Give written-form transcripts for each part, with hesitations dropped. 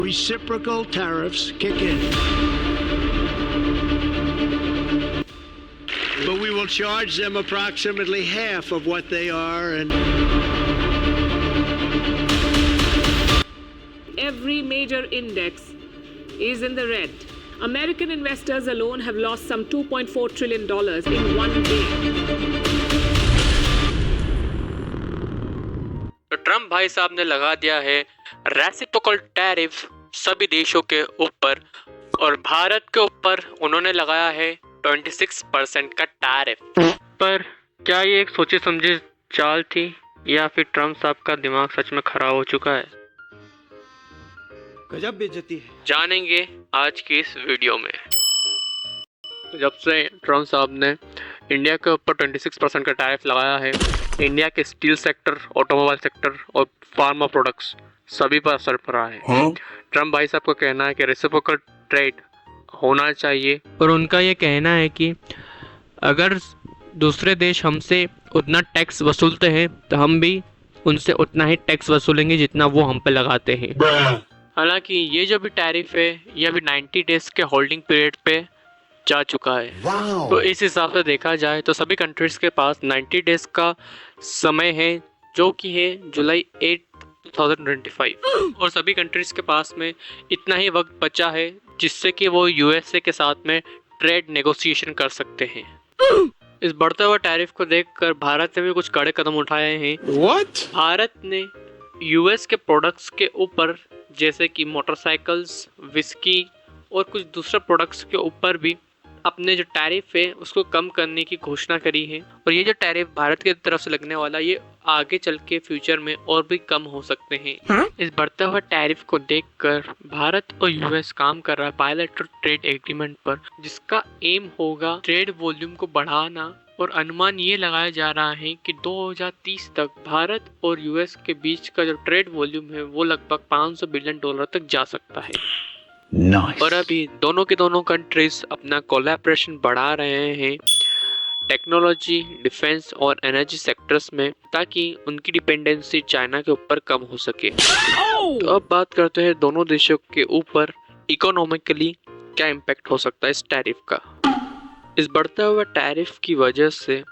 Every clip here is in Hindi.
reciprocal tariffs kick in. But we will charge them approximately half of what they are, and every major index is in the red. American investors alone have lost some $2.4 trillion in one day. तो ट्रम्प भाई साहब ने लगा दिया है रेसिप्रोकल टैरिफ सभी देशों के ऊपर, और भारत के ऊपर उन्होंने लगाया है 26% का टैरिफ। पर क्या ये एक सोचे समझे चाल थी, या फिर ट्रम्प साहब का दिमाग सच में खराब हो चुका है? गजब बेइज्जती है। जानेंगे आज की इस वीडियो में। जब से ट्रम्प साहब ने इंडिया के ऊपर 26% का टैरिफ लगाया है, इंडिया के स्टील सेक्टर, ऑटोमोबाइल सेक्टर और फार्मा प्रोडक्ट्स सभी पर असर पड़ा है। ट्रम्प भाई साहब का कहना है कि रेसिप्रोकल ट्रेड होना चाहिए, और उनका ये कहना है कि अगर दूसरे देश हमसे उतना टैक्स वसूलते हैं तो हम भी उनसे उतना ही टैक्स वसूलेंगे जितना वो हम पे लगाते हैं। हालांकि ये जो भी टैरिफ है ये अभी 90 डेज के होल्डिंग पीरियड पे जा चुका है। तो इस हिसाब से देखा जाए तो सभी कंट्रीज के पास 90 डेज का समय है, जो कि है जुलाई 8, 2025, और सभी कंट्रीज के पास में इतना ही वक्त बचा है जिससे कि वो यूएसए के साथ में ट्रेड नेगोशिएशन कर सकते हैं। इस बढ़ते हुए टैरिफ को देखकर भारत ने भी कुछ कड़े कदम उठाए हैं। भारत ने यूएस के प्रोडक्ट्स के ऊपर, जैसे कि मोटरसाइकिल्स, विस्की और कुछ दूसरे प्रोडक्ट्स के ऊपर भी अपने जो टैरिफ है उसको कम करने की घोषणा करी है। और ये जो टैरिफ भारत की तरफ से लगने वाला, ये आगे चल के फ्यूचर में और भी कम हो सकते हैं। इस बढ़ते हुए टैरिफ को देखकर भारत और यूएस काम कर रहा है बायलैटरल ट्रेड एग्रीमेंट पर, जिसका एम होगा ट्रेड वॉल्यूम को बढ़ाना। और अनुमान ये लगाया जा रहा है कि 2030 तक भारत और यूएस के बीच का जो ट्रेड वॉल्यूम है वो लगभग $500 बिलियन तक जा सकता है। Nice. और अभी दोनों के दोनों कंट्रीज अपना कोलैबोरेशन बढ़ा रहे हैं टेक्नोलॉजी, डिफेंस और एनर्जी सेक्टर्स में, ताकि उनकी डिपेंडेंसी चाइना के ऊपर कम हो सके। तो अब बात करते हैं दोनों देशों के ऊपर इकोनॉमिकली क्या इम्पैक्ट हो सकता है इस टैरिफ का। इस बढ़ते हुए टैरिफ की वजह से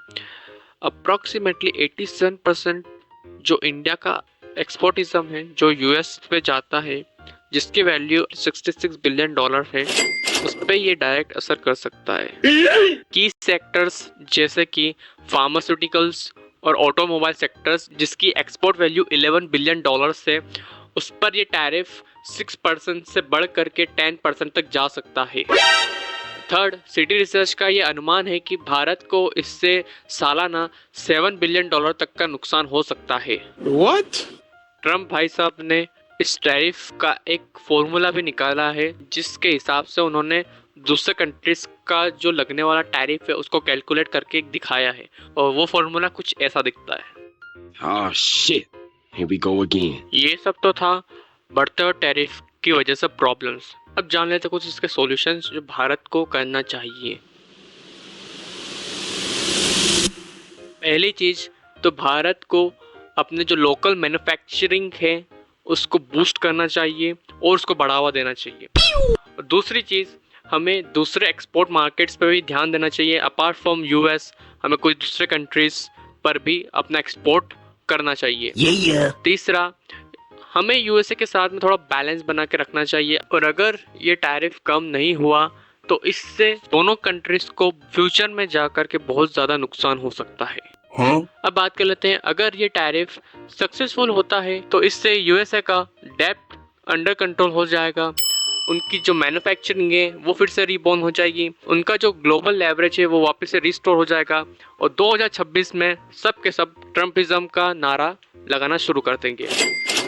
अप्रॉक्सीमेटली 87% जो इंडिया का एक्सपोर्टिज्म है जो यूएस पे जाता है, जिसकी वैल्यू $66 बिलियन है, उस पर ये डायरेक्ट असर कर सकता है। की सेक्टर्स जैसे कि फार्मास्यूटिकल्स और ऑटोमोबाइल सेक्टर्स, जिसकी एक्सपोर्ट वैल्यू $11 बिलियन है, उस पर ये टैरिफ 6% से बढ़ करके 10% तक जा सकता है। थर्ड, सिटी रिसर्च का ये अनुमान है कि भारत को इससे सालाना $7 बिलियन तक का नुकसान हो सकता है। ट्रम्प भाई साहब ने इस टैरिफ का एक फॉर्मूला भी निकाला है, जिसके हिसाब से उन्होंने दूसरे कंट्रीज का जो लगने वाला टैरिफ है उसको कैलकुलेट करके दिखाया है, और वो फॉर्मूला कुछ ऐसा दिखता है। Oh shit. Here we go again. ये सब तो था बढ़ते हुए टैरिफ की वजह से प्रॉब्लम्स। अब जान लेते कुछ इसके सॉल्यूशंस जो भारत को करना चाहिए। पहली चीज तो भारत को अपने जो लोकल मैन्युफैक्चरिंग है उसको बूस्ट करना चाहिए और उसको बढ़ावा देना चाहिए। और दूसरी चीज, हमें दूसरे एक्सपोर्ट मार्केट्स पर भी ध्यान देना चाहिए। अपार्ट फ्रॉम यूएस हमें कोई दूसरे कंट्रीज पर भी अपना एक्सपोर्ट करना चाहिए। तीसरा, हमें यूएसए के साथ में थोड़ा बैलेंस बना के रखना चाहिए, और अगर ये टैरिफ कम नहीं हुआ तो इससे दोनों कंट्रीज को फ्यूचर में जाकर के बहुत ज़्यादा नुकसान हो सकता है। अब बात कर लेते हैं, अगर ये टैरिफ सक्सेसफुल होता है तो इससे यूएसए का डेब्ट अंडर कंट्रोल हो जाएगा, उनकी जो मैन्युफैक्चरिंग है वो फिर से रीबॉर्न हो जाएगी, उनका जो ग्लोबल लेवरेज है वो वापस से रिस्टोर हो जाएगा, और 2026 में सब के सब ट्रम्पिज्म का नारा लगाना शुरू कर देंगे।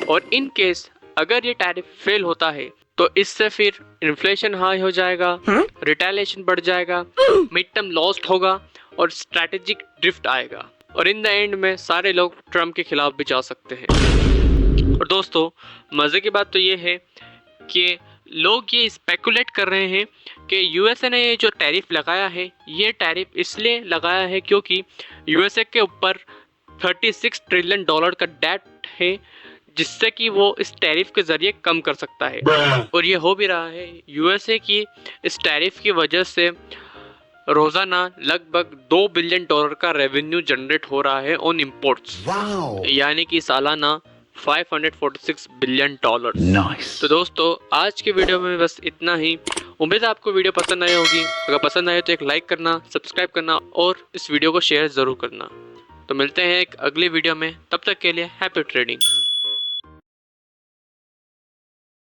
और इन केस अगर ये टैरिफ फेल होता है तो इससे फिर इन्फ्लेशन हाई हो जाएगा, रिटेलिएशन बढ़ जाएगा, मिड टर्म लॉस्ट होगा और स्ट्रैटेजिक ड्रिफ्ट आएगा, और इन द एंड में सारे लोग ट्रम्प के खिलाफ भी जा सकते हैं। और दोस्तों, मज़े की बात तो ये है कि लोग ये स्पेकुलेट कर रहे हैं कि यूएसए ने ये जो टैरिफ लगाया है, ये टैरिफ इसलिए लगाया है क्योंकि यूएसए के ऊपर $36 ट्रिलियन का डेट है, जिससे कि वो इस टैरिफ के ज़रिए कम कर सकता है, और ये हो भी रहा है। यूएसए की इस टैरिफ की वजह से रोज़ाना लगभग $2 बिलियन का रेवेन्यू जनरेट हो रहा है ऑन इम्पोर्ट्स, यानी कि सालाना $546 बिलियन। Nice. तो दोस्तों आज के वीडियो में बस इतना ही। उम्मीद है आपको वीडियो पसंद आई होगी। अगर पसंद आए तो एक लाइक करना, सब्सक्राइब करना और इस वीडियो को शेयर ज़रूर करना। तो मिलते हैं एक अगली वीडियो में, तब तक के लिए हैप्पी ट्रेडिंग।